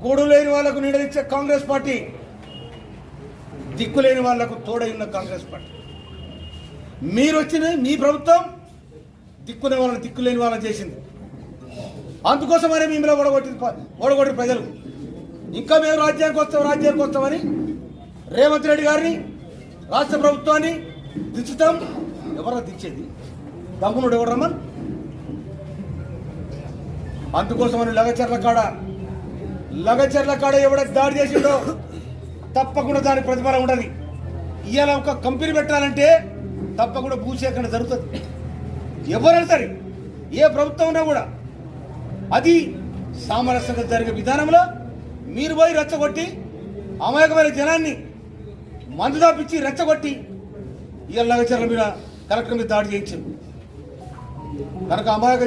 గొడు లేని వాళ్లకు నీడనిచ్చే కాంగ్రెస్ పార్టీ, దిక్కులేని వాళ్లకు తోడై ఉన్న కాంగ్రెస్ పార్టీ. మీరు వచ్చిన మీ ప్రభుత్వం దిక్కునే వాళ్ళని దిక్కులేని వాళ్ళని చేసింది. అందుకోసమనే మిమ్మల్ని ఓడగొట్టిన ప్రజలు. ఇంకా మేము రాజ్యానికి వస్తామని రేవంత్ రెడ్డి గారిని, రాష్ట్ర ప్రభుత్వాన్ని దించుతాం. ఎవరో దించేది? దమ్మునుడు ఎవరమ్మా? అందుకోసమని లగచర్ల కాడ ఎవడైతే దాడి చేసిండో తప్పకుండా దాని ప్రతిఫలం ఉండదు. ఇవాళ ఒక కంపెనీ పెట్టాలంటే తప్పకుండా భూసేకరణ జరుగుతుంది. ఎవరైనా సరే, ఏ ప్రభుత్వం ఉన్నా కూడా అది సామరస్యంగా జరిగే విధానంలో మీరు పోయి రెచ్చగొట్టి అమాయకమైన జనాన్ని మందు దాపించి రెచ్చగొట్టి ఇవాళ లగచర్ల మీద కలెక్టర్ మీద దాడి చేయించారు కనుక అమాయక